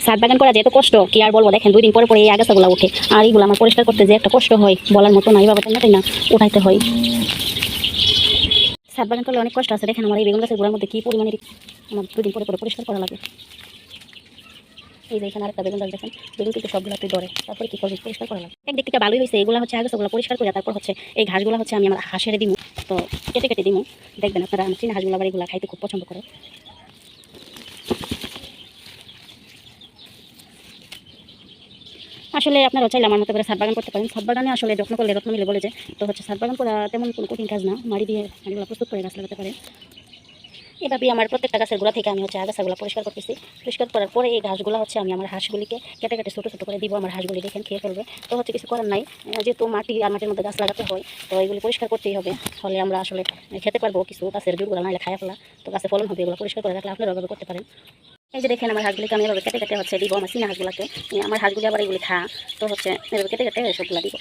ছাদ বাগান করা যে এত কষ্ট কি আর বলবো, দেখেন 2 দিন পরে পরে এই আগাছাগুলো ওঠে, আর এইগুলো আমার পরিষ্কার করতে যে একটা কষ্ট হয় বলার মতো না, এইভাবে তাই না উঠাইতে হয়। ছাদ বাগান করলে অনেক কষ্ট আছে, দেখেন আমার এই বেগুন গাছের গোড়ার মধ্যে কি পরিমাণে আমার 2 দিন পরে পরে পরিষ্কার করা লাগে। এই যে এখানে আরেকটা বেগুন গাছ দেখেন, বেগুন কিন্তু সবগুলো তুই ধরে, তারপরে কি করবি, পরিষ্কার করা লাগে। একদিক থেকে ভালোই হয়েছে, এগুলো হচ্ছে আগাছাগুলো পরিষ্কার করে তারপর হচ্ছে এই ঘাসগুলো হচ্ছে আমি আমার হাঁসের দিমু, তো কেটে কেটে দিমু। দেখবেন আপনারা আমার চীনা হাঁসগুলো আবার এগুলো খাইতে খুব পছন্দ করে। আসলে আপনারা চাইলে আমার মতো করে ছাদ বাগান করতে পারেন। ছাদ বাগানে আসলে যত্ন করলে রত্ন মিলে বলে যে, তো হচ্ছে ছাদ বাগান করা তেমন কোনো কঠিন কাজ না, মাড়ি দিয়ে মাড়িগুলো প্রস্তুত করে গাছ লাগাতে পারে। এভাবেই আমার প্রত্যেকটা গাছের গোড়া থেকে আমি হচ্ছে আগাছাগুলো পরিষ্কার করতেছি। পরিষ্কার করার পরে এই ঘাসগুলো হচ্ছে আমি আমার হাঁসগুলিকে কেটে কেটে ছোটো ছোটো করে দিব, আমার হাঁসগুলি দেখেন খেয়ে ফেলবে। তো হচ্ছে কিছু করার নাই, যেহেতু মাটি আর মাটির মধ্যে গাছ লাগাতে হয়, তো এগুলি পরিষ্কার করতেই হবে, ফলে আমরা আসলে খেতে পারবো কিছু গাছের জুড়গুলো নাহলে খায়া ফেলা, তো গাছে ফলন হবে। এগুলো পরিষ্কার করে রাখলে আপনারা এভাবে করতে পারেন। এই যে দেখেন আমার হাঁসগুলিকে আমি এভাবে কেটে কেটে হচ্ছে দিব আমার চীনা হাঁসগুলোকে, আমার হাঁসগুলি আবার এগুলি খা, তো হচ্ছে এভাবে কেটে কেটে সবগুলো দিব।